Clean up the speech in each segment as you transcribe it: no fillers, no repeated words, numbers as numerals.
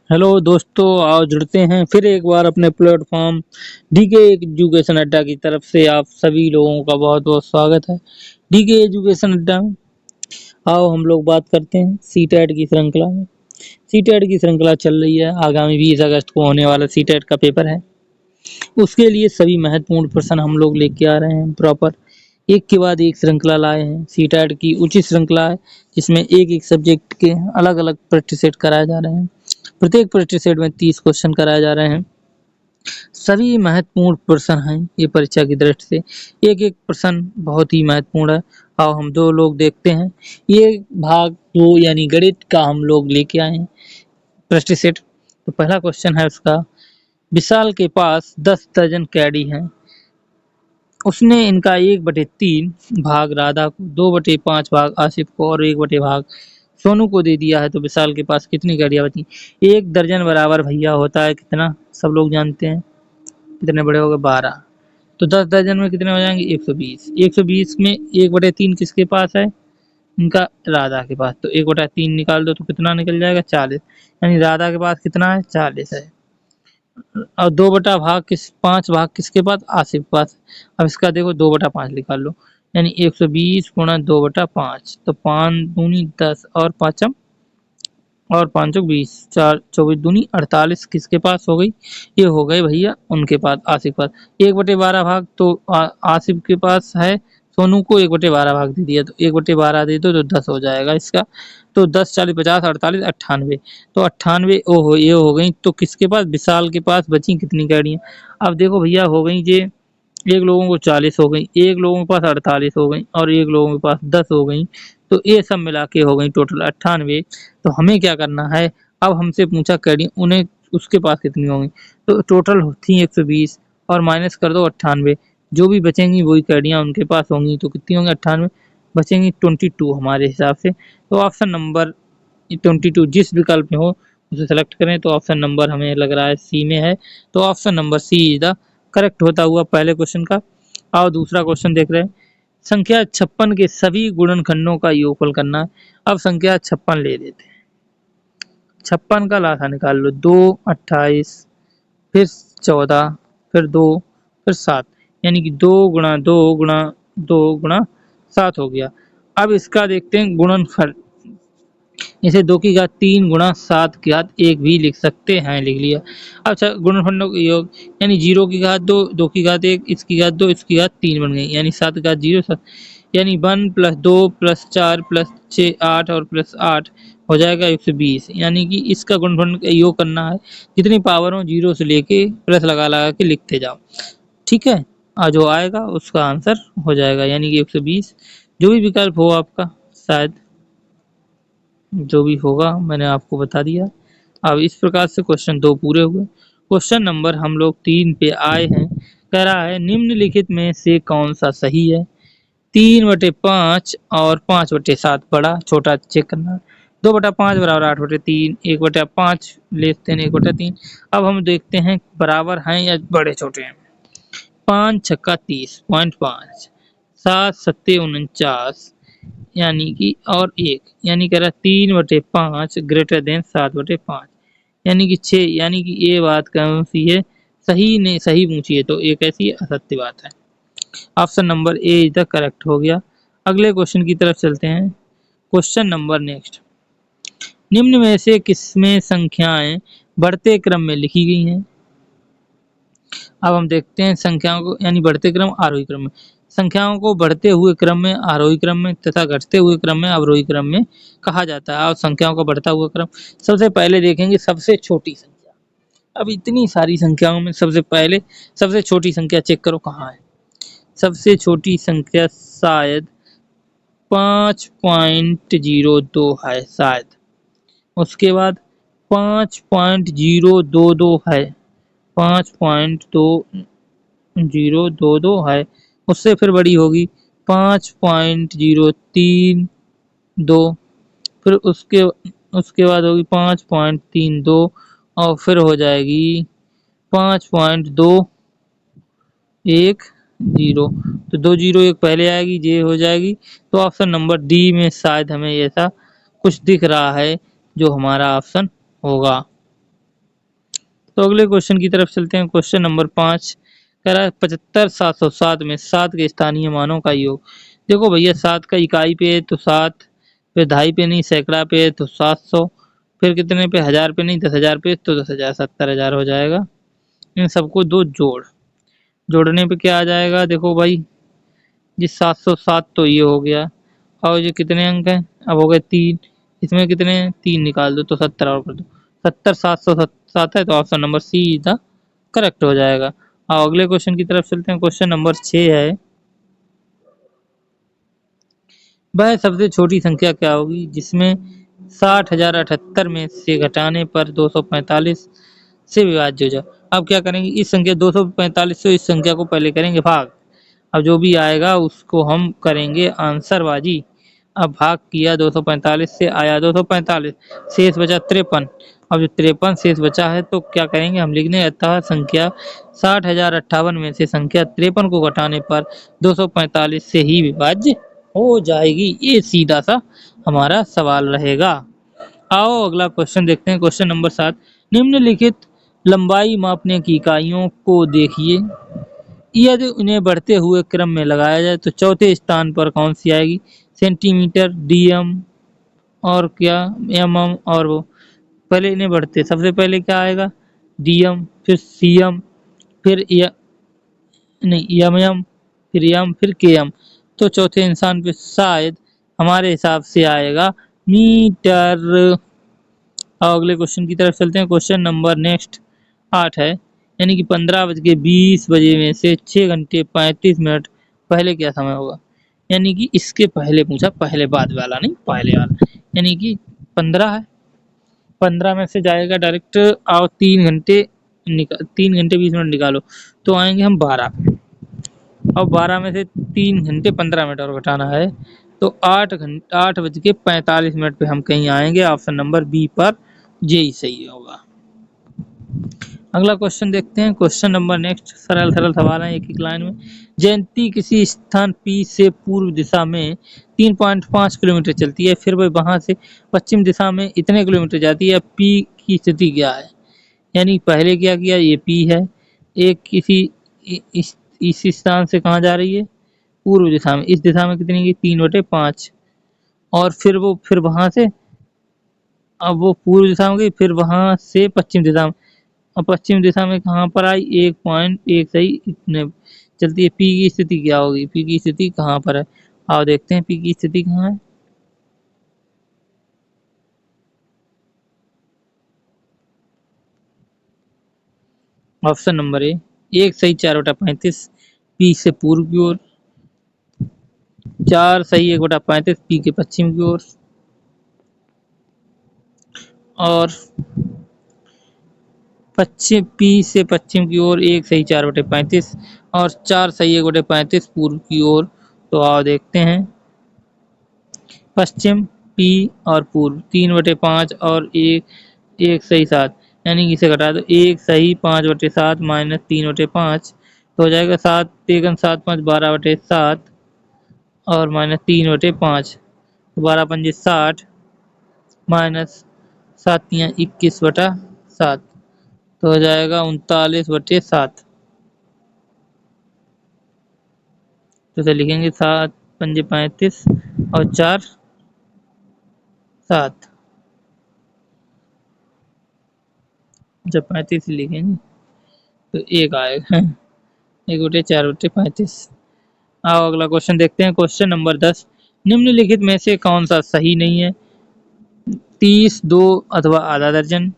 Hello दोस्तों, आओ जुड़ते हैं फिर एक बार अपने प्लेटफॉर्म डीके एजुकेशन अड्डा की तरफ से आप सभी लोगों का बहुत बहुत स्वागत है। डीके एजुकेशन अड्डा में आओ हम लोग बात करते हैं सीटेट की श्रृंखला में। सीटेट की श्रृंखला चल रही है, आगामी 20 अगस्त को होने वाला सीटेट का पेपर है। उसके लिए सभी महत्वपूर्ण प्रश्न हम लोग लेके आ रहे हैं प्रॉपर, एक के बाद एक श्रृंखला लाए हैं। सीटेट की उचित श्रृंखला है जिसमें एक एक सब्जेक्ट के अलग अलग प्रैक्टिस सेट कराए जा रहे हैं। प्रत्येक प्रैक्टिस सेट में 30 क्वेश्चन कराए जा रहे हैं। सभी महत्वपूर्ण प्रश्न हैं ये परीक्षा की दृष्टि से। एक एक प्रश्न बहुत ही महत्वपूर्ण है। आओ हम दो लोग देखते हैं। ये भाग दो यानी गणित का हम लोग लेके आए हैं प्रैक्टिस सेट। तो पहला क्वेश्चन है उसका, विशाल के पास 10 दर्जन कैडी हैं। उसने इनका 1/3 भाग राधा को, 2/5 भाग आसिफ को और 1 भाग सोनू को दे दिया है। तो विशाल के पास कितनी गाड़ियां बची? 1 दर्जन बराबर भैया होता है कितना? सब लोग जानते हैं। कितने बड़े हो गए? 12। तो 10 दर्जन में कितने हो जाएंगे? 120। 120 में 1/3 किसके पास है? इनका राधा के पास। तो 1/3 निकाल दो तो कितना निकल जाएगा? 40। यानी राधा के पास कितना है? 40 है। और 5 भाग किसके पास? आसिफ के पास। अब इसका देखो 2/5 निकाल लो, यानी 120 गुणा 2/5। तो 5 दूनी 10 और 5 20, 4 24 दूनी 48 किसके पास हो गई? ये हो गए भैया उनके पास, आसिफ के पास। 1/12 भाग तो आसिफ के पास है। सोनू को 1/12 भाग दे दिया, तो 1/12 दे दो तो 10 हो जाएगा इसका। तो 10 40 50 48 98। तो 98 ओहो ये हो गई। तो किसके पास? विशाल के पास बची कितनी गाड़ियां? अब देखो भैया हो गई ये, एक लोगों को 40 हो गई, एक लोगों के पास 48 हो गई और एक लोगों के पास 10 हो गई। तो ये सब मिला के हो गई टोटल 98। तो हमें क्या करना है? अब हमसे पूछा कैडी उन्हें उसके पास कितनी होंगी। तो टोटल थी 120 और माइनस कर दो 98। जो भी बचेंगी वही कैडियां उनके पास होंगी। तो कितनी होंगी? 98 बचेंगी 22 हमारे हिसाब से। तो ऑप्शन नंबर 22 जिस विकल्प में हो उसे सेलेक्ट करें। तो ऑप्शन नंबर हमें लग रहा है सी में है। तो option number C is the correct होता हुआ पहले क्वेश्चन का। आओ दूसरा क्वेश्चन देख रहे हैं। संख्या 56 के सभी गुणनखंडों का योगफल करना है। अब संख्या 56 ले लेते हैं। 56 का लासा निकाल लो। 2 28 फिर 14 फिर 2 फिर 7, यानी कि 2 गुणा 2 गुणा 2 गुणा 7 हो गया। अब इसका देखते हैं गुणनफल। इसे 2 की घात 3 गुणा 7 की घात 1 भी लिख सकते हैं, लिख लिया। अच्छा गुणनखंडों का योग, यानी 0 की घात 2, 2 की घात 1, इसकी घात 2, इसकी घात 3 बन गई, यानी 7 की घात 0 7, यानी 1 + 2 + 4 + 6 8 और + 8 हो जाएगा 120। यानी कि इसका गुणनखंड का योग करना है, जितनी पावर हो 0 से लेके प्लस लगा लगा के लिखते जाओ। ठीक है, जो आएगा उसका आंसर हो जाएगा, यानी कि 120। जो भी विकल्प हो आपका, शायद जो भी होगा मैंने आपको बता दिया। अब इस प्रकार से क्वेश्चन 2 पूरे हुए। क्वेश्चन नंबर हम लोग 3 पे आए हैं। कह रहा है निम्नलिखित में से कौन सा सही है? 3/5 और 5/7 बड़ा छोटा चेक करना है। 2/5 बराबर 8/3, 1/5 लेते हैं 1/3। अब हम देखते हैं बराबर हैं या बड़े छोटे हैं। 5 छक्का 30 0.5, 7 सत्ते 49, यानी कि और 1, यानी कह रहा 3/5 ग्रेटर देन 7/5, यानी कि 6, यानी कि ये बात कौन सी है? सही ने सही पूछी है, तो एक ऐसी असत्य बात है। Option number A is the correct हो गया। अगले क्वेश्चन की तरफ चलते हैं। क्वेश्चन नंबर नेक्स्ट, निम्न में से किसमें संख्याएं बढ़ते क्रम में लिखी गई हैं? अब हम देखते हैं संख्याओं को, यानी बढ़ते क्रम आरोही क्रम में। संख्याओं को बढ़ते हुए क्रम में आरोही क्रम में तथा घटते हुए क्रम में अवरोही क्रम में कहा जाता है। और संख्याओं का बढ़ता हुआ क्रम, सबसे पहले देखेंगे सबसे छोटी संख्या। अब इतनी सारी संख्याओं में सबसे पहले सबसे छोटी संख्या चेक करो कहाँ है। सबसे छोटी संख्या शायद 5.02 है शायद। उसके बाद 5.022 है, 5.2022 है। उससे फिर बड़ी होगी 5.032, फिर उसके उसके बाद होगी 5.32 और फिर हो जाएगी 5.210। तो 201 पहले आएगी, ये हो जाएगी। तो ऑप्शन नंबर डी में शायद हमें ऐसा कुछ दिख रहा है, जो हमारा ऑप्शन होगा। तो अगले क्वेश्चन की तरफ चलते हैं। क्वेश्चन नंबर 5 कह रहा है 75,707 में 7 के स्थानीय मानों का योग। देखो भैया 7 का इकाई पे है तो 7, फिर दहाई पे नहीं सैकड़ा पे है तो 700, फिर कितने पे 1000 पे नहीं 10,000 पे तो 10,000 70,000 हो जाएगा। इन सबको दो जोड़ने पे क्या आ जाएगा देखो भाई, जी 707 तो ये हो गया, और ये कितने अंक हैं अब हो गए 3, इसमें कितने हैं 3 निकाल दो तो 70 और कर दो, 70,707 है तो option number C is the correct हो जाएगा। और अगले क्वेश्चन की तरफ चलते हैं। क्वेश्चन नंबर 6 है, वह सबसे छोटी संख्या क्या होगी जिसमें 60,078 में से घटाने पर 245 से विभाज्य हो जाए। अब क्या करेंगे, इस संख्या 245 से इस संख्या को पहले करेंगे भाग, अब जो भी आएगा उसको हम करेंगे आंसरबाजी। अब भाग किया 245 से, आया 245, शेष बचा 53। अब जो 53 शेष बचा है तो क्या करेंगे हम लिखने, अतः संख्या 60,058 में से संख्या 53 को घटाने पर 245 से ही विभाज्य हो जाएगी। ये सीधा सा हमारा सवाल रहेगा। आओ अगला क्वेश्चन देखते हैं। क्वेश्चन नंबर 7, निम्नलिखित लंबाई मापने की इकाइयों को देखिए, यदि उन्हें बढ़ते हुए क्रम में लगाया जाए तो चौथे स्थान पर कौन सी आएगी, सेंटीमीटर, डीएम और क्या एमएम, और वो पहले इन्हें बढ़ते सबसे पहले क्या आएगा डीएम, फिर सीएम, फिर नहीं एमएम, फिर एम, फिर केएम, तो चौथे इंसान पे शायद हमारे हिसाब से आएगा मीटर। और अगले क्वेश्चन की तरफ चलते हैं। क्वेश्चन नंबर नेक्स्ट 8 है, यानी कि 15:20 में से 6 घंटे 35 मिनट पहले क्या समय होगा। यानी कि इसके पहले पूछा, पहले बाद वाला नहीं पहले वाला, यानी कि 15 है, 15 में से जाएगा डायरेक्ट आओ 3 घंटे 20 मिनट निकालो तो आएंगे हम 12, और 12 में से 3 घंटे 15 मिनट और घटाना है तो 8:45 पे हम कहीं आएंगे। ऑप्शन नंबर बी पर यही सही होगा। अगला क्वेश्चन देखते हैं। क्वेश्चन नंबर नेक्स्ट सरल सरल सवाल है एक एक लाइन में। जयंती किसी स्थान P से पूर्व दिशा में 3.5 किलोमीटर चलती है, फिर वह वहां से पश्चिम दिशा में इतने किलोमीटर जाती है, P की स्थिति क्या है। यानी पहले क्या किया, ये P है, एक किसी इस स्थान से कहाँ जा रही है पूर्व दिशा में, इस दिशा में कितनी की 3/5, और फिर वहां से, अब वो पूर्व दिशा में गई, फिर वहां से पश्चिम दिशा में, और पश्चिम दिशा में कहाँ पर आई 1.1 सही इतने चलती है। पी की स्थिति क्या होगी, पी की स्थिति कहाँ पर है, आओ देखते हैं पी की स्थिति कहाँ है। ऑप्शन नंबर ए 1 सही 4/35 पी से पूर्व की ओर, 4 सही 1/35 पी के पश्चिम की ओर, और पश्चिम पी से पश्चिम की ओर 1 सही 4/35 और 4 सही 1/35 पूर्व की ओर। तो आओ देखते हैं पश्चिम पी और पूर्व 3/5 और 1 सही 7, यानी कि इसे घटा दो 1 सही 5/7 माइनस 3/5 तो हो जाएगा 7 3 7 5 12/7 और माइनस 3/5, 12 पंजे 60 माइनस 7 21/7 तो हो जाएगा 39/7। तो इसे लिखेंगे 7 पंजे 35 और 4 7, जब 35 लिखेंगे तो 1 आएगा 1/4/35। आओ अगला क्वेश्चन देखते हैं। क्वेश्चन नंबर 10, निम्नलिखित में से कौन सा सही नहीं है। 30, 2 अथवा आधा दर्जन,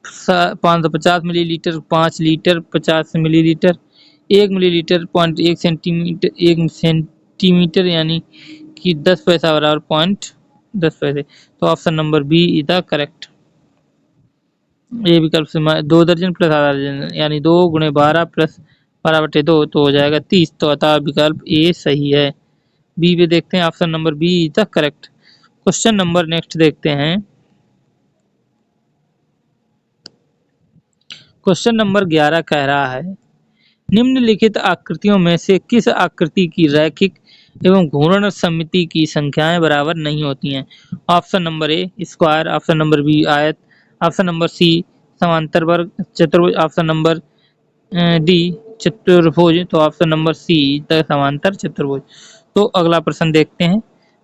550 millilitre, 5 litre 50 millilitre, 1 millilitre 0.1 centimetre, 1 centimetre यानी कि 10 पैसा बराबर 0.10 पैसे। तो option number B is the correct. A विकल्प से 2 दर्जन प्लस आधा दर्जन यानी 2 गुणे 12 प्लस 12/2 तो हो जाएगा 30, तो अतः विकल्प ए सही है। बी पे देखते हैं, option number B is the correct. Question number next देखते हैं। क्वेश्चन नंबर 11 कह रहा है, निम्नलिखित आकृतियों में से किस आकृति की रैखिक एवं घूर्ण सममिति की संख्याएं बराबर नहीं होती हैं। Option number A square, option number B आयत, ऑप्शन नंबर सी समांतर वर्ग चतुर्भुज। ऑप्शन नंबर डी चतुर्भुज, तो ऑप्शन नंबर सी द समांतर चतुर्भुज। तो अगला प्रश्न देखते हैं।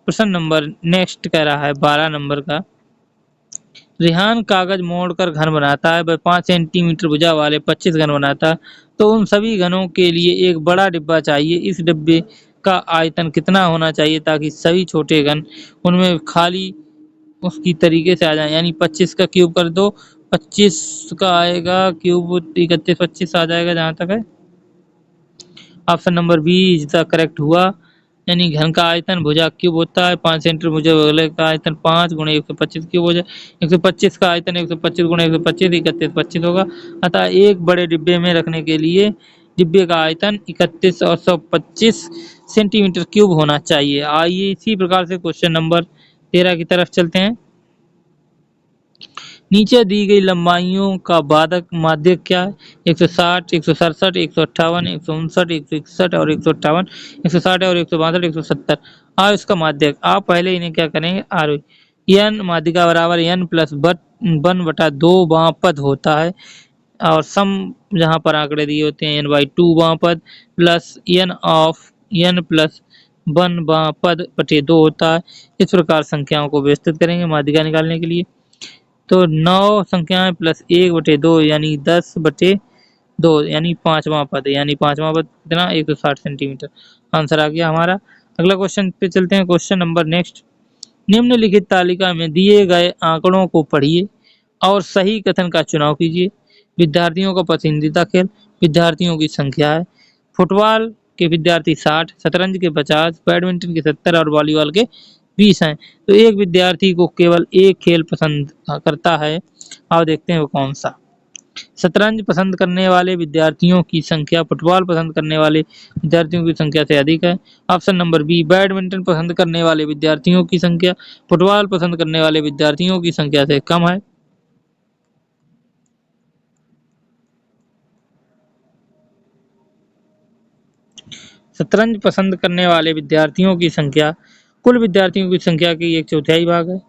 प्रश्न नंबर नेक्स्ट कह रहा है 12 नंबर का। रेहान कागज मोड़कर घन बनाता है, वह 5 सेंटीमीटर भुजा वाले 25 घन बनाता है, तो उन सभी घनों के लिए एक बड़ा डिब्बा चाहिए। इस डिब्बे का आयतन कितना होना चाहिए ताकि सभी छोटे घन उनमें खाली उसकी तरीके से आ जाए। यानी 25 का क्यूब कर दो, 25 का आएगा क्यूब 31, 25 आ जाएगा जहां तक है। Option number B is the correct हुआ। यानी घन का आयतन भुजा क्यूब होता है, 5 सेंटीमीटर भुजा वाले का आयतन 5 गुणे 125 क्यूब हो जाए। 125 का आयतन 125 गुणे 125 31 25 होगा। अतः एक बड़े डिब्बे में रखने के लिए डिब्बे का आयतन 31 और 125 सेंटीमीटर क्यूब होना चाहिए। आइए इसी प्रकार से क्वेश्चन नंबर 13 की तरफ चलते हैं। नीचे दी गई लंबाइयों का बाधक माध्यक क्या है? 160, 167, 158, 159, 161 और 158, 160 और 162, 170। अब इसका माध्यक आप पहले इन्हें क्या करेंगे, आर एन माध्यिका बराबर एन प्लस वन बटा दो वहाँ पद होता है, और सम जहाँ पर आंकड़े दिए होते हैं n बाई 2 वहाँ पद plus n of n plus one वहाँ पद बटे 2 होता है। इस प्रकार संख्याओं को व्यवस्थित करेंगे माध्यिका निकालने के लिए। तो 9 संख्याएं प्लस 1/2 यानी 10/2 यानी पांचवा पद, यानी पांचवा पद कितना 160 सेंटीमीटर। आंसर आ गया हमारा। अगला क्वेश्चन पे चलते हैं। Question number next. निम्नलिखित तालिका में दिए गए आंकड़ों को पढ़िए और सही कथन का चुनाव कीजिए। विद्यार्थियों का पसंदीदा खेल, विद्यार्थियों की संख्या है। फुटबॉल के विद्यार्थी 60, शतरंज के 50, बैडमिंटन के 70 और वॉलीबॉल के 20 हैं। तो एक विद्यार्थी को केवल एक खेल पसंद करता है। आओ देखते हैं वो कौन सा। शतरंज पसंद करने वाले विद्यार्थियों की संख्या फुटबॉल पसंद करने वाले विद्यार्थियों की संख्या से अधिक है। ऑप्शन नंबर बी बैडमिंटन पसंद करने वाले विद्यार्थियों की संख्या फुटबॉल पसंद करने वाले विद्यार्थियों की संख्या से कम है। शतरंज पसंद करने वाले विद्यार्थियों की संख्या कुल विद्यार्थियों की संख्या की 1/4 भाग है।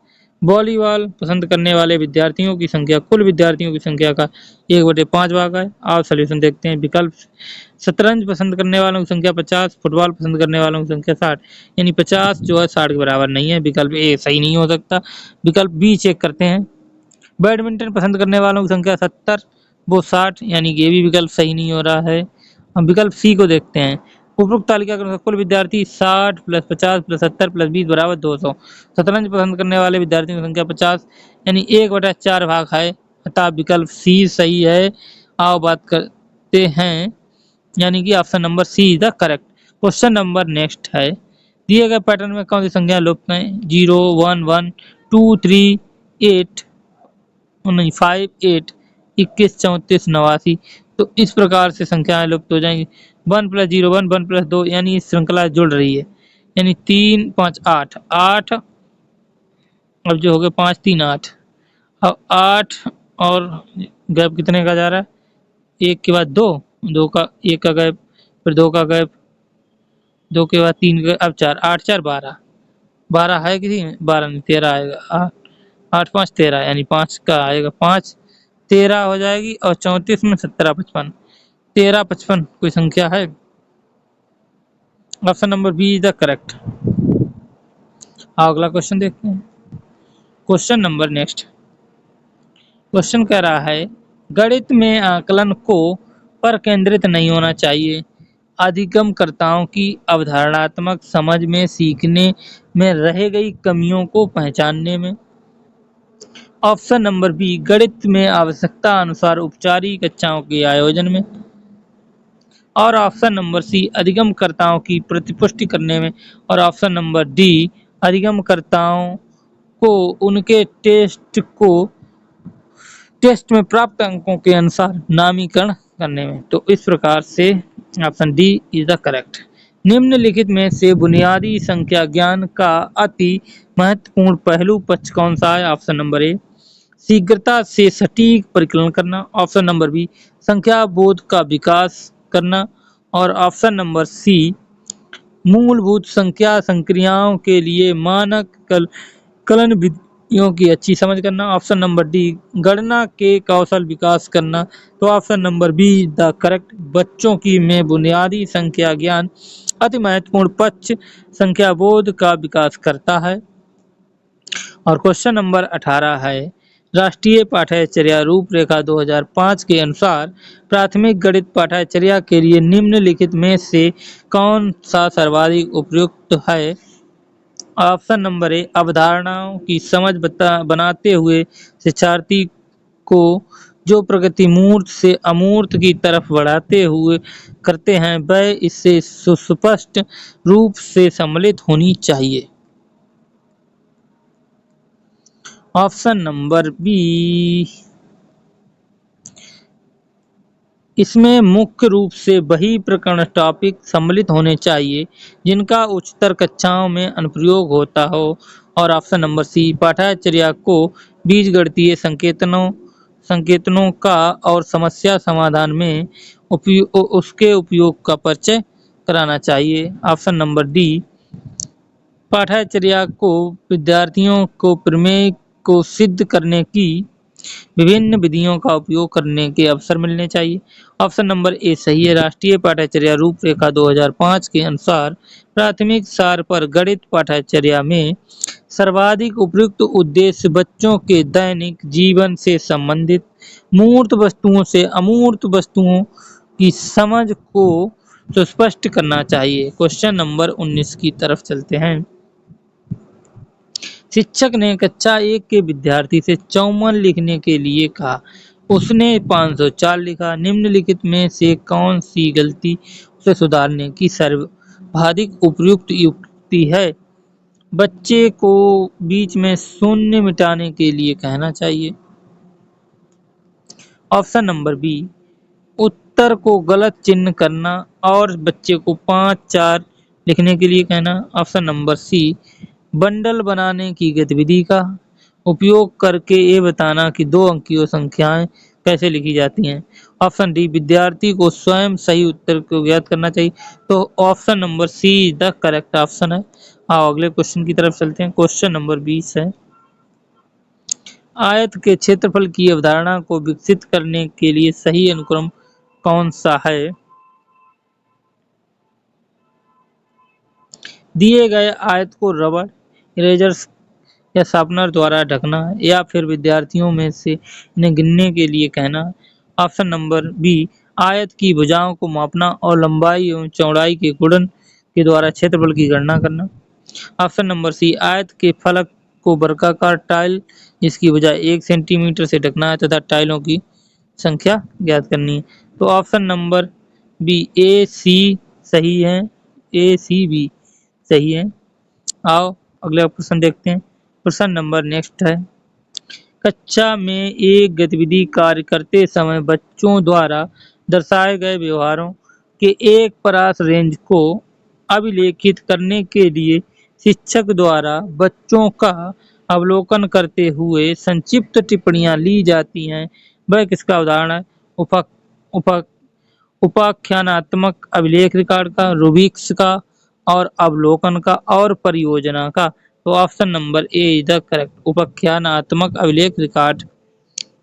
वॉलीबॉल पसंद करने वाले विद्यार्थियों की संख्या कुल विद्यार्थियों की संख्या का 1/5 भाग है। आप सॉल्यूशन देखते हैं। विकल्प शतरंज पसंद करने वालों की संख्या 50, फुटबॉल पसंद करने वालों की संख्या 60, यानी 50 जो है 60 के बराबर नहीं है। विकल्प ए सही नहीं हो सकता। विकल्प बी चेक करते हैं। बैडमिंटन पसंद करने वालों की संख्या 70, वो 60, यानी कि ये भी विकल्प सही नहीं हो रहा है। हम विकल्प सी को देखते हैं। उपरोक्त तालिका के अनुसार कुल विद्यार्थी 60 प्लस 50 प्लस 70 प्लस 20 बराबर 200। शतरंज पसंद करने वाले विद्यार्थियों की संख्या 50, यानी 1/4 भाग है। अतः विकल्प सी सही है। आओ बात करते हैं, यानी कि option number C is the correct. Question number next है। दिए गए पैटर्न में कौन सी संख्या लुप्त है? 0, 1, 1, 2, 3, 8 नहीं 5, 8, 21, 34, 89। तो इस प्रकार से संख्याएं लुप्त हो जाएंगी। 1 प्लस 0 1, 1 प्लस 2, यानी इस श्रृंखला जुड़ रही है। यानी 3, 5, 8, 8 अब जो हो गए 5, 3, 8। अब 8 और गैप कितने का जा रहा है? 1 के बाद 2, 2 का 1 का गैप, फिर 2 का गैप, 2 के बाद 3 का, अब 4, 8 4 12। 12 है किसी में? 12 नहीं, 13 आएगा। 8 5 13, यानी 5 का आएगा 5, 13 हो जाएगी। और 34 में 17 55, 13 55 कोई संख्या है? Option number B is the correct. अगला क्वेश्चन देखते हैं। Question number next. क्वेश्चन कह रहा है गणित में आकलन को पर केंद्रित नहीं होना चाहिए। अधिगमकर्ताओं की अवधारणात्मक समझ में, सीखने में रह गई कमियों को पहचानने में। ऑप्शन नंबर बी गणित में आवश्यकता अनुसार औपचारिक कक्षाओं के आयोजन में। और ऑप्शन नंबर सी अधिगमकर्ताओं की प्रतिपुष्टि करने में। और ऑप्शन नंबर डी अधिगमकर्ताओं को उनके टेस्ट में प्राप्त अंकों के अनुसार नामीकरण करने में। तो इस प्रकार से option D is the correct. निम्नलिखित में से बुनियादी संख्या ज्ञान का अति महत्वपूर्ण पहलू पक्ष कौन सा है? ऑप्शन नंबर ए शीघ्रता से सटीक परिकलन करना। ऑप्शन नंबर बी संख्या बोध का विकास करना। और ऑप्शन नंबर सी मूलभूत संख्या संक्रियाओं के लिए मानक कलन यों की अच्छी समझ करना। ऑप्शन नंबर डी, गणना के कौशल विकास करना। तो option number be the correct. बच्चों की में बुनियादी संख्या ज्ञान अति महत्वपूर्ण पक्ष संख्या बोध का विकास करता है। और क्वेश्चन नंबर 18 है, राष्ट्रीय पाठ्यचर्या रूपरेखा 2005 के अनुसार प्राथमिक गणित पाठ्यचर्या के लिए निम्नलिखित में से कौन सा सर्वाधिक उपयुक्त है। ऑप्शन नंबर ए, अवधारणाओं की समझ बनाते हुए शिक्षार्थी को जो प्रगति मूर्त से अमूर्त की तरफ बढ़ाते हुए करते हैं वह इससे सुस्पष्ट रूप से सम्मिलित होनी चाहिए। ऑप्शन नंबर बी, इसमें मुख्य रूप से वही प्रकरण टॉपिक सम्मिलित होने चाहिए जिनका उच्चतर कक्षाओं में अनुप्रयोग होता हो। और ऑप्शन नंबर सी, पाठ्यचर्या को बीजगणितीय संकेतनों का और समस्या समाधान में उसके उपयोग का परिचय कराना चाहिए। ऑप्शन नंबर डी, पाठ्यचर्या को विद्यार्थियों को प्रमेय को सिद्ध करने की विभिन्न विधियों का उपयोग करने के अवसर मिलने चाहिए। ऑप्शन नंबर ए सही है। राष्ट्रीय पाठ्यचर्या रूपरेखा 2005 के अनुसार प्राथमिक स्तर पर गणित पाठ्यचर्या में सर्वाधिक उपयुक्त उद्देश्य बच्चों के दैनिक जीवन से संबंधित मूर्त वस्तुओं से अमूर्त वस्तुओं की समझ को सुस्पष्ट करना चाहिए। क्वेश्चन नंबर 19 की तरफ चलते हैं। शिक्षक ने कक्षा 1 के विद्यार्थी से 54 लिखने के लिए कहा, उसने 504 लिखा। निम्नलिखित में से कौन सी गलती उसे सुधारने की सर्वाधिक उपयुक्त युक्ति है। बच्चे को बीच में शून्य मिटाने के लिए कहना चाहिए। ऑप्शन नंबर बी, उत्तर को गलत चिन्ह करना और बच्चे को 5-4 लिखने के लिए कहना। ऑप्शन नंबर सी, बंडल बनाने की गतिविधि का उपयोग करके ये बताना कि 2 अंकीय संख्याएं कैसे लिखी जाती हैं। ऑप्शन डी, विद्यार्थी को स्वयं सही उत्तर को ज्ञात करना चाहिए। तो option number see the correct option है। आओ अगले क्वेश्चन की तरफ चलते हैं। क्वेश्चन नंबर 20 है, आयत के क्षेत्रफल की अवधारणा को विकसित करने के लिए सही अनुक्रम कौन सा है। दिए गए आयत को रबड़, इरेजर्स या शार्पनर द्वारा ढकना या फिर विद्यार्थियों में से इन्हें गिनने के लिए कहना। ऑप्शन नंबर बी, आयत की भुजाओं को मापना और लंबाई एवं चौड़ाई के गुणन के द्वारा क्षेत्रफल की गणना करना। ऑप्शन नंबर सी, आयत के फलक को वर्गाकार टाइल जिसकी भुजा 1 सेंटीमीटर से ढकना है तथा टाइलों की संख्या ज्ञात करनी है। तो ऑप्शन नंबर बी ए सी सही है, ए सी बी सही है। आओ अगला प्रश्न देखते हैं। प्रश्न नंबर नेक्स्ट है, कक्षा में एक गतिविधि कार्य करते समय बच्चों द्वारा दर्शाए गए व्यवहारों के एक परास रेंज को अभिलेखित करने के लिए शिक्षक द्वारा बच्चों का अवलोकन करते हुए संक्षिप्त टिप्पणियां ली जाती हैं, वह किसका उदाहरण है। उप उप उपाख्यानात्मक अभिलेख रिकॉर्ड का, रूबिक्स का और अवलोकन का और परियोजना का। तो option number A is the correct, उपाख्यानात्मक अभिलेख रिकॉर्ड।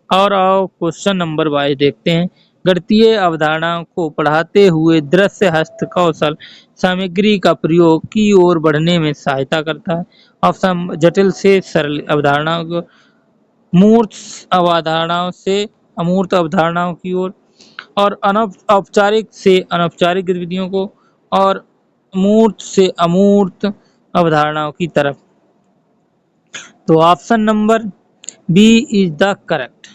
और आओ क्वेश्चन नंबर 22 देखते हैं। गणितीय अवधारणाओं को पढ़ाते हुए दृश्य हस्त कौशल सामग्री का प्रयोग की ओर बढ़ने में सहायता करता है। ऑप्शन जटिल से सरल अवधारणाओं को, मूर्त अवधारणाओं से अमूर्त अवधारणाओं की ओर, और औपचारिक से अनौपचारिक गतिविधियों को, और मूर्त से अमूर्त अवधारणाओं की तरफ। तो option number B is the correct.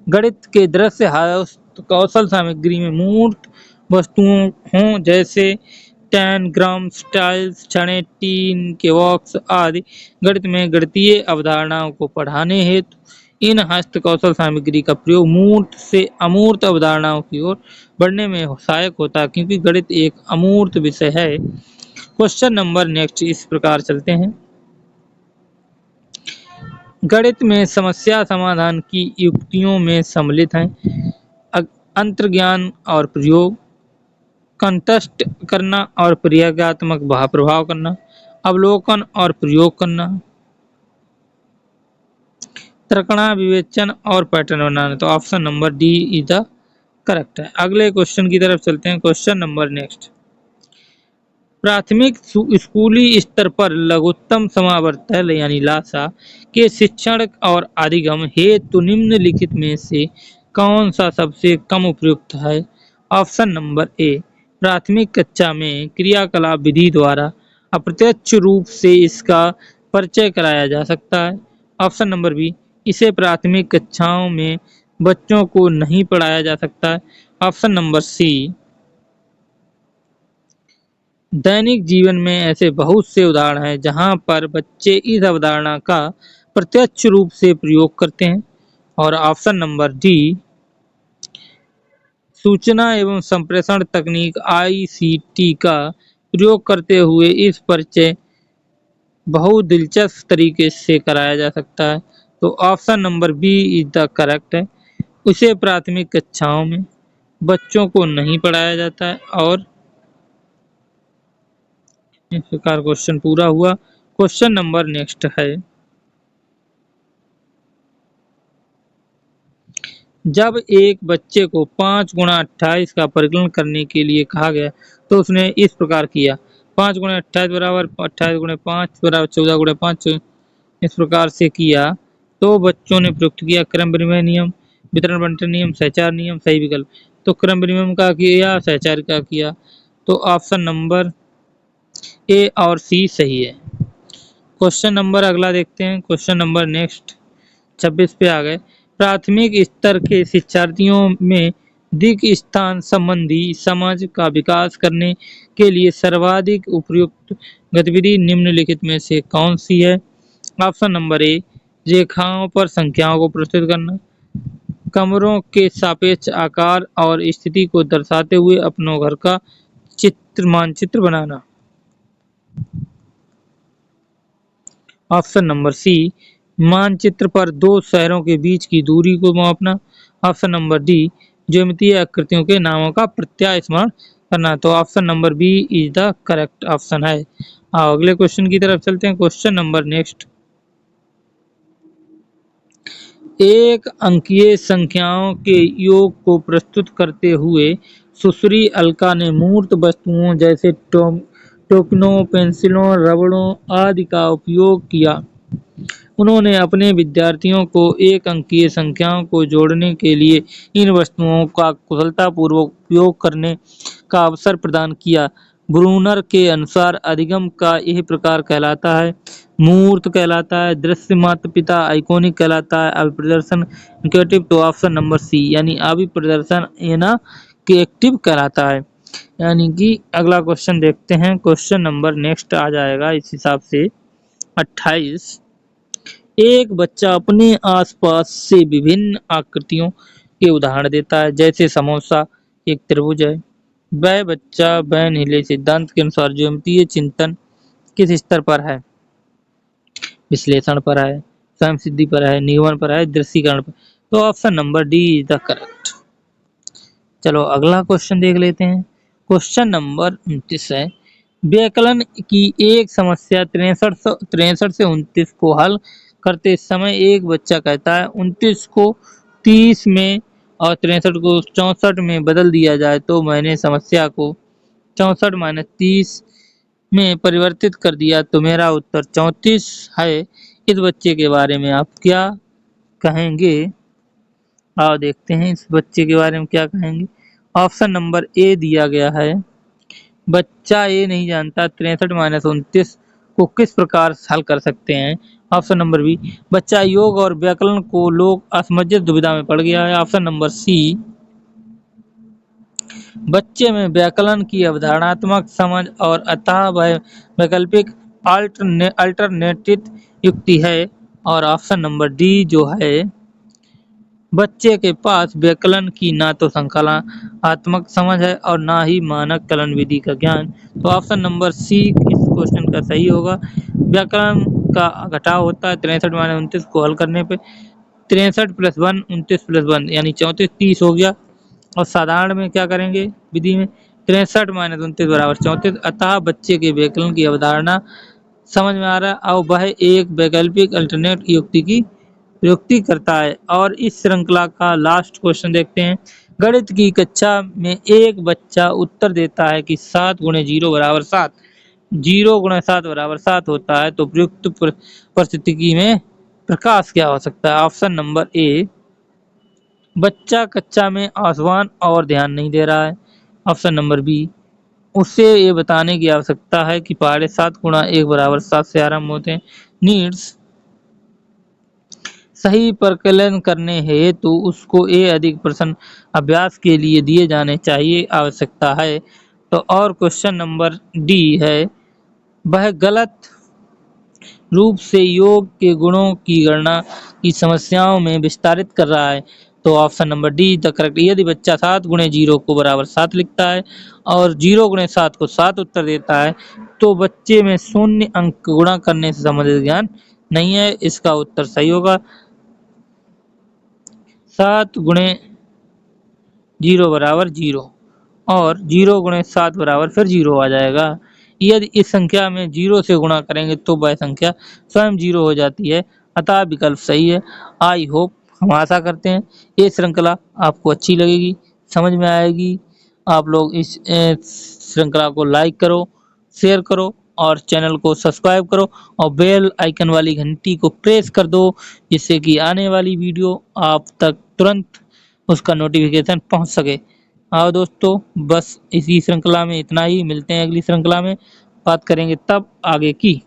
गणित के दृश्य कौशल सामग्री में मूर्त वस्तुओं हों जैसे 10 ग्राम टाइल्स, छड़े, टीन के बॉक्स आदि। गणित में गणितीय अवधारणाओं को पढ़ाने हेतु इन हस्त कौशल सामग्री का प्रयोग मूर्त से अमूर्त अवधारणाओं की ओर बढ़ने में सहायक होता है, क्योंकि गणित एक अमूर्त विषय है। क्वेश्चन नंबर नेक्स्ट इस प्रकार चलते हैं। गणित में समस्या समाधान की युक्तियों में सम्मिलित हैं अंतर्ज्ञान और प्रयोग, कंटस्ट करना और प्रयोगात्मक प्रभाव करना, अवलोकन और प्रयोग करना। त्रकणा, विवेचन और पैटर्न बनाना। तो option number D is the correct है। अगले क्वेश्चन की तरफ चलते हैं। क्वेश्चन नंबर नेक्स्ट, प्राथमिक स्कूली स्तर पर लघुत्तम समावर्तन यानी लासा के शिक्षण और अधिगम हेतु निम्नलिखित में से कौन सा सबसे कम उपयुक्त है? ऑप्शन नंबर ए, प्राथमिक कक्षा में क्रियाकलाप विधि द्वारा अप्रत्यक्ष रूप से इसका परिचय कराया जा सकता है। ऑप्शन नंबर बी, इसे प्राथमिक कक्षाओं में बच्चों को नहीं पढ़ाया जा सकता है। ऑप्शन नंबर सी, दैनिक जीवन में ऐसे बहुत से उदाहरण हैं जहां पर बच्चे इस अवधारणा का प्रत्यक्ष रूप से प्रयोग करते हैं। और ऑप्शन नंबर डी, सूचना एवं संप्रेषण तकनीक आईसीटी का प्रयोग करते हुए इस परिचय बहुत दिलचस्प तरीके से कराया जा सकता है। तो option number B is the correct है। उसे प्राथमिक कक्षाओं में बच्चों को नहीं पढ़ाया जाता है। और इस प्रकार क्वेश्चन पूरा हुआ। क्वेश्चन नंबर नेक्स्ट है, जब एक बच्चे को 5 गुणा 28 का परिकलन करने के लिए कहा गया तो उसने इस प्रकार किया। 5 गुणा 28 बराबर 28 गुणे 5 बराबर 14 गुणे 5, इस प्रकार से किया। तो बच्चों ने प्रयुक्त किया क्रम विनिमय नियम, वितरण बंटन नियम, सहचार नियम, सही विकल्प। तो क्रम विनिमय का किया, सहचार का किया। तो ऑप्शन नंबर ए और सी सही है। क्वेश्चन नंबर अगला देखते हैं। क्वेश्चन नंबर नेक्स्ट 26 पे आ गए। प्राथमिक स्तर के शिक्षार्थियों में दिक स्थान संबंधी समझ का विकास करने के लिए सर्वाधिक उपयुक्त गतिविधि निम्नलिखित में से कौन सी है? ऑप्शन नंबर ए, रेखाओं पर संख्याओं को प्रस्तुत करना, कमरों के सापेक्ष आकार और स्थिति को दर्शाते हुए अपनों घर का मानचित्र बनाना। ऑप्शन नंबर सी, मानचित्र पर दो शहरों के बीच की दूरी को मापना। ऑप्शन नंबर डी, ज्यामितीय आकृतियों के नामों का प्रत्यय स्मरण करना। तो option number B is the correct option है। आओ अगले क्वेश्चन की तरफ चलते हैं। क्वेश्चन नंबर नेक्स्ट, एक अंकीय संख्याओं के योग को प्रस्तुत करते हुए सुश्री अलका ने मूर्त वस्तुओं जैसे टोकनों, पेंसिलों, रबड़ों आदि का उपयोग किया। उन्होंने अपने विद्यार्थियों को एक अंकीय संख्याओं को जोड़ने के लिए इन वस्तुओं का कुशलतापूर्वक उपयोग करने का अवसर प्रदान किया। ब्रूनर के अनुसार अधिगम का यह प्रकार कहलाता है, मूर्त कहलाता है, दृश्य माता पिता आइकॉनिक कहलाता है, अभिप्रदर्शन इनक्यूटिव। तो ऑप्शन नंबर सी यानी अभिप्रदर्शन एना के एक्टिव कहलाता है। यानी कि अगला क्वेश्चन देखते हैं। क्वेश्चन नंबर नेक्स्ट आ जाएगा इस हिसाब से 28। एक बच्चा अपने आसपास से विभिन्न आकृतियों के उदाहरण देता है, जैसे समोसा एक त्रिभुज है। वह बच्चा बर्नौली सिद्धांत के अनुसार ज्यामितीय चिंतन किस स्तर पर है? विश्लेषण पर है, स्वयं सिद्धि पर है, निगमन पर है, दृश्यीकरण पर। तो option number D is the correct. चलो अगला क्वेश्चन देख लेते हैं। क्वेश्चन नंबर 29 है, व्याकलन की एक समस्या 63 से 29 को हल करते समय एक बच्चा कहता है 29 को 30 में और 63 को 64 में बदल दिया जाए, तो मैंने समस्या को 64 माइनस 30 में परिवर्तित कर दिया, तो मेरा उत्तर 34 है। इस बच्चे के बारे में आप क्या कहेंगे? आओ देखते हैं इस बच्चे के बारे में क्या कहेंगे। ऑप्शन नंबर ए दिया गया है, बच्चा ये नहीं जानता 63 माइनस 29 को किस प्रकार हल कर सकते हैं। ऑप्शन नंबर बी, बच्चा योग और व्याकरण को लोग असमंजस दुविधा में पड़ गया है। ऑप्शन नंबर सी, बच्चे में व्याकरण की अवधारणात्मक समझ और अतः वह वैकल्पिक अल्टरनेटिव युक्ति है। और ऑप्शन नंबर डी जो है, बच्चे के पास व्याकरण की ना तो संकलनात्मक समझ है और ना ही मानक कलन विधि का ज्ञान। तो ऑप्शन नंबर सी इस क्वेश्चन का सही होगा। व्याकरण का घटाव होता है 63 माइनस 29 को हल करने पे। 63 प्लस 1 29 प्लस 1 यानी 34 30 हो गया। और साधारण में क्या करेंगे विधि में, 63 माइनस 29 बराबर 34। अतः बच्चे के व्याकरण की अवधारणा समझ में आ रहा है और वह एक वैकल्पिक अल्टरनेट युक्ति की प्रयुक्ति करता है। और इस श्रृंखला का लास्ट क्वेश्चन देखते हैं। गणित की कक्षा में एक बच्चा उत्तर देता है कि 7 गुणे 0 बराबर 7। 0 गुणे 7 बराबर 7 होता है, तो प्रयुक्त परिस्थिति में प्रकाश क्या हो सकता है? ऑप्शन नंबर ए, बच्चा कक्षा में आसमान और ध्यान नहीं दे रहा है। ऑप्शन नंबर बी, उसे ये बताने की आवश्यकता है कि पहाड़े 7 गुणा 1 बराबर 7 से आरंभ होते हैं। नीड्स, सही प्रकलन करने हेतु उसको ए अधिक प्रश्न अभ्यास के लिए दिए जाने चाहिए आवश्यकता है। तो और क्वेश्चन नंबर डी है, वह गलत रूप से योग के गुणों की गणना की समस्याओं में विस्तारित कर रहा है। तो option number D the correct. यदि बच्चा 7 गुणे 0 को बराबर 7 लिखता है और 0 गुणे 7 को 7 उत्तर देता है, तो बच्चे में शून्य अंक गुणा करने से संबंधित ज्ञान नहीं है। इसका उत्तर सही होगा। 7 गुणे 0 बराबर 0 और 0 गुणे 7 बराबर फिर 0 आ जाएगा। यदि इस संख्या में 0 से गुणा करेंगे तो वह संख्या स्वयं 0 हो जाती है, अतः विकल्प सही है। आई होप, हम आशा करते हैं ये श्रृंखला आपको अच्छी लगेगी, समझ में आएगी। आप लोग इस श्रृंखला को लाइक करो, शेयर करो और चैनल को सब्सक्राइब करो और बेल आइकन वाली घंटी को प्रेस कर दो, जिससे कि आने वाली वीडियो आप तक तुरंत उसका नोटिफिकेशन पहुंच सके। आओ दोस्तों, बस इसी श्रृंखला में इतना ही। मिलते हैं अगली श्रृंखला में, बात करेंगे तब आगे की।